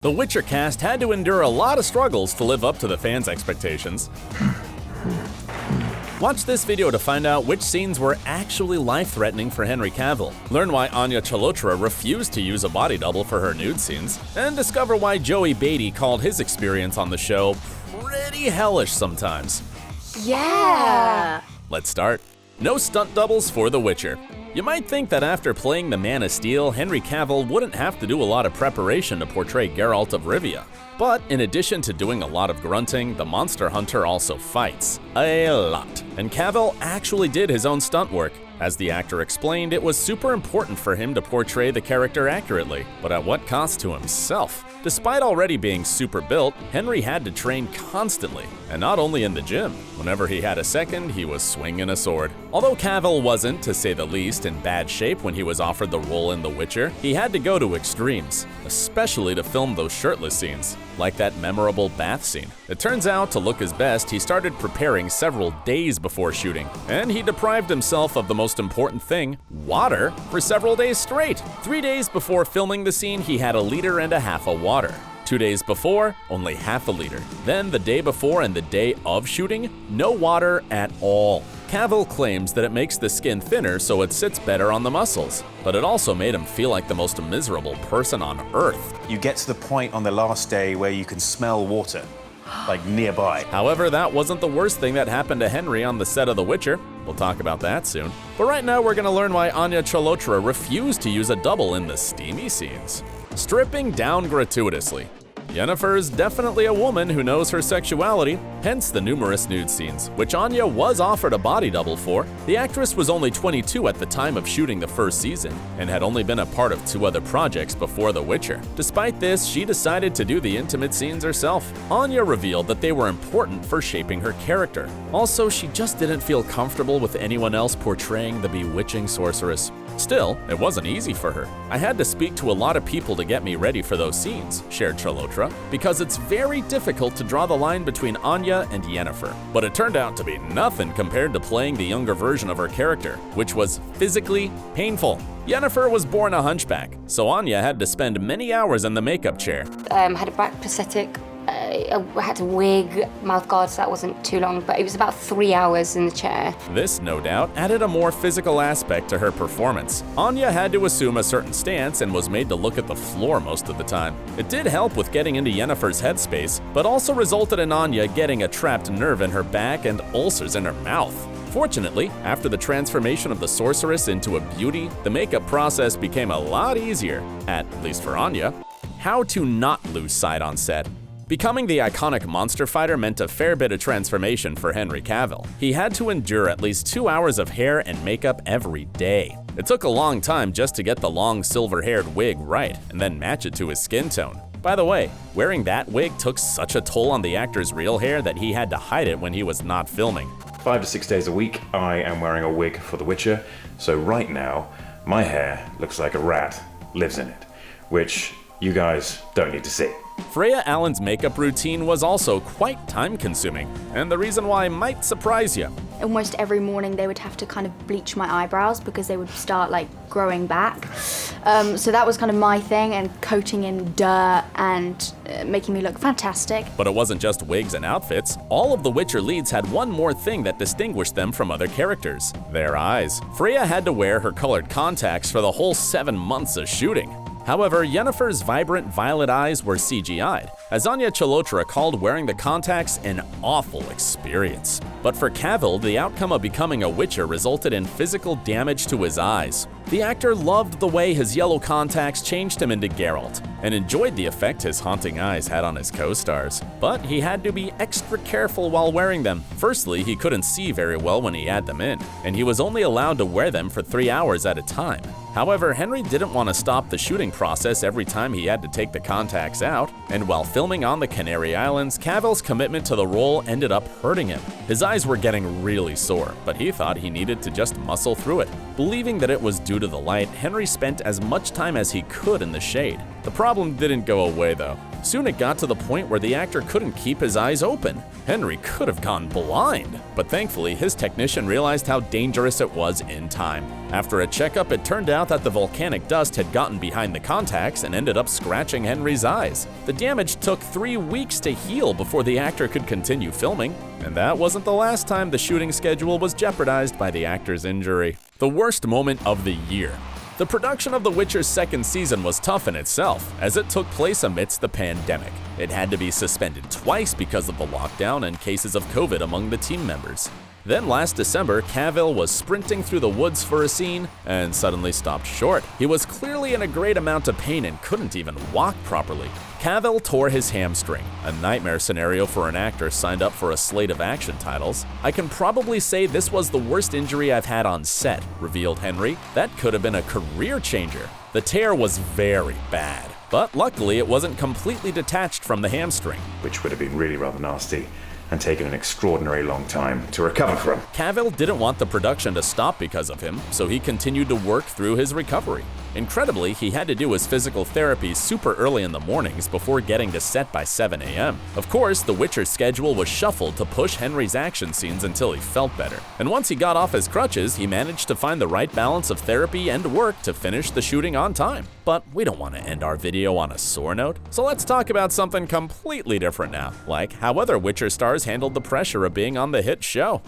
The Witcher cast had to endure a lot of struggles to live up to the fans' expectations. Watch this video to find out which scenes were actually life-threatening for Henry Cavill, learn why Anya Chalotra refused to use a body double for her nude scenes, and discover why Joey Batey called his experience on the show pretty hellish sometimes. Yeah! Let's start. No stunt doubles for The Witcher. You might think that after playing the Man of Steel, Henry Cavill wouldn't have to do a lot of preparation to portray Gerald of Rivia. But in addition to doing a lot of grunting, the monster hunter also fights. A lot. And Cavill actually did his own stunt work. As the actor explained, it was super important for him to portray the character accurately, but at what cost to himself? Despite already being super built, Henry had to train constantly, and not only in the gym. Whenever he had a second, he was swinging a sword. Although Cavill wasn't, to say the least, in bad shape when he was offered the role in The Witcher, he had to go to extremes, especially to film those shirtless scenes, like that memorable bath scene. It turns out, to look his best, he started preparing several days before shooting, and he deprived himself of the most important thing, water, for several days straight. 3 days before filming the scene, he had 1.5 liters of water. 2 days before, only ½ liter. Then the day before and the day of shooting, no water at all. Cavill claims that it makes the skin thinner so it sits better on the muscles, but it also made him feel like the most miserable person on earth. You get to the point on the last day where you can smell water, like nearby. However, that wasn't the worst thing that happened to Henry on the set of The Witcher. We'll talk about that soon. But right now we're gonna learn why Anya Chalotra refused to use a double in the steamy scenes. Stripping down gratuitously. Yenneher is definitely a woman who knows her sexuality, hence the numerous nude scenes, which Anya was offered a body double for. The actress was only 22 at the time of shooting the first season, and had only been a part of 2 other projects before The Witcher. Despite this, she decided to do the intimate scenes herself. Anya revealed that they were important for shaping her character. Also, she just didn't feel comfortable with anyone else portraying the bewitching sorceress. Still, it wasn't easy for her. I had to speak to a lot of people to get me ready for those scenes, shared Chalotra, because it's very difficult to draw the line between Anya and Yenneher. But it turned out to be nothing compared to playing the younger version of her character, which was physically painful. Yenneher was born a hunchback, so Anya had to spend many hours in the makeup chair. Had a back prosthetic. I had a wig, mouth guard, so that wasn't too long, but it was about 3 hours in the chair. This, no doubt, added a more physical aspect to her performance. Anya had to assume a certain stance and was made to look at the floor most of the time. It did help with getting into Yenneher's headspace, but also resulted in Anya getting a trapped nerve in her back and ulcers in her mouth. Fortunately, after the transformation of the sorceress into a beauty, the makeup process became a lot easier, at least for Anya. How to not lose sight on set. Becoming the iconic monster fighter meant a fair bit of transformation for Henry Cavill. He had to endure at least 2 hours of hair and makeup every day. It took a long time just to get the long silver-haired wig right, and then match it to his skin tone. By the way, wearing that wig took such a toll on the actor's real hair that he had to hide it when he was not filming. 5 to 6 days a week, I am wearing a wig for The Witcher, so right now, my hair looks like a rat lives in it, which you guys don't need to see. Freya Allan's makeup routine was also quite time-consuming, and the reason why might surprise you. Almost every morning they would have to kind of bleach my eyebrows because they would start like growing back. So that was kind of my thing, and coating in dirt and making me look fantastic. But it wasn't just wigs and outfits. All of the Witcher leads had one more thing that distinguished them from other characters: their eyes. Freya had to wear her colored contacts for the whole 7 months of shooting. However, Yenneher's vibrant violet eyes were CGI'd, as Anya Chalotra called wearing the contacts an awful experience. But for Cavill, the outcome of becoming a Witcher resulted in physical damage to his eyes. The actor loved the way his yellow contacts changed him into Geralt, and enjoyed the effect his haunting eyes had on his co-stars. But he had to be extra careful while wearing them. Firstly, he couldn't see very well when he had them in, and he was only allowed to wear them for 3 hours at a time. However, Henry didn't want to stop the shooting process every time he had to take the contacts out, and while filming on the Canary Islands, Cavill's commitment to the role ended up hurting him. His eyes were getting really sore, but he thought he needed to just muscle through it. Believing that it was due to the light, Henry spent as much time as he could in the shade. The problem didn't go away though. Soon it got to the point where the actor couldn't keep his eyes open. Henry could have gone blind, but thankfully his technician realized how dangerous it was in time. After a checkup, it turned out that the volcanic dust had gotten behind the contacts and ended up scratching Henry's eyes. The damage took 3 weeks to heal before the actor could continue filming, and that wasn't the last time the shooting schedule was jeopardized by the actor's injury. The worst moment of the year. The production of The Witcher's second season was tough in itself, as it took place amidst the pandemic. It had to be suspended twice because of the lockdown and cases of COVID among the team members. Then last December, Cavill was sprinting through the woods for a scene and suddenly stopped short. He was clearly in a great amount of pain and couldn't even walk properly. Cavill tore his hamstring, a nightmare scenario for an actor signed up for a slate of action titles. I can probably say this was the worst injury I've had on set, revealed Henry. That could have been a career changer. The tear was very bad, but luckily it wasn't completely detached from the hamstring, which would have been really rather nasty and taken an extraordinary long time to recover from. Cavill didn't want the production to stop because of him, so he continued to work through his recovery. Incredibly, he had to do his physical therapy super early in the mornings before getting to set by 7 a.m. Of course, The Witcher's schedule was shuffled to push Henry's action scenes until he felt better. And once he got off his crutches, he managed to find the right balance of therapy and work to finish the shooting on time. But we don't want to end our video on a sore note, so let's talk about something completely different now, like how other Witcher stars handled the pressure of being on the hit show.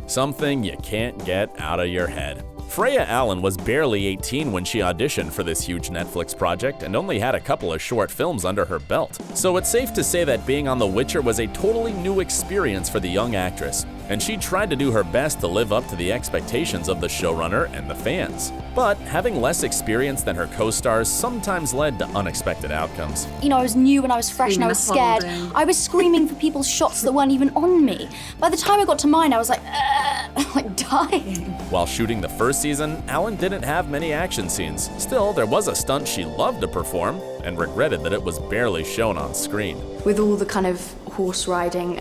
Something you can't get out of your head. Freya Allan was barely 18 when she auditioned for this huge Netflix project and only had a couple of short films under her belt. So it's safe to say that being on The Witcher was a totally new experience for the young actress, and she tried to do her best to live up to the expectations of the showrunner and the fans. But having less experience than her co-stars sometimes led to unexpected outcomes. You know, I was new and I was fresh and I was scared. I was screaming for people's shots that weren't even on me. By the time I got to mine, I was like dying. While shooting the first season, Allan didn't have many action scenes. Still, there was a stunt she loved to perform and regretted that it was barely shown on screen. With all the kind of horse riding,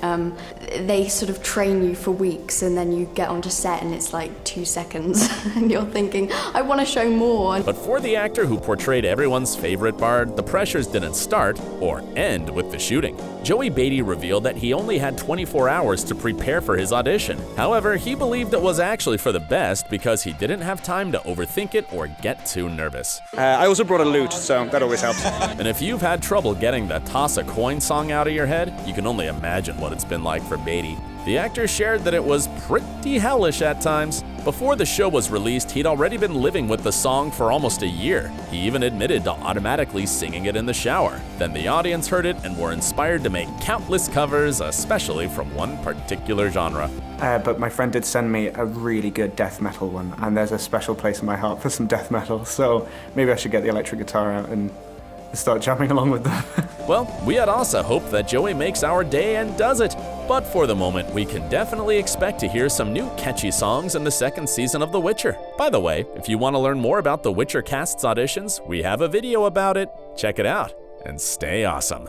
they sort of train you for weeks and then you get onto set and it's like 2 seconds and you're thinking, I want to show more. But for the actor who portrayed everyone's favorite bard, the pressures didn't start or end with the shooting. Joey Batey revealed that he only had 24 hours to prepare for his audition. However, he believed it was actually for the best because he didn't have time to overthink it or get too nervous. I also brought a lute, so that always helps. And if you've had trouble getting the Toss a Coin song out of your head, you can only imagine what it's been like for Batey. The actor shared that it was pretty hellish at times. Before the show was released, he'd already been living with the song for almost a year. He even admitted to automatically singing it in the shower. Then the audience heard it and were inspired to make countless covers, especially from one particular genre. But my friend did send me a really good death metal one, and there's a special place in my heart for some death metal, so maybe I should get the electric guitar out and start jamming along with them. Well, we at Ossa hope that Joey makes our day and does it. But for the moment, we can definitely expect to hear some new catchy songs in the second season of The Witcher. By the way, if you want to learn more about The Witcher cast's auditions, we have a video about it. Check it out and stay awesome.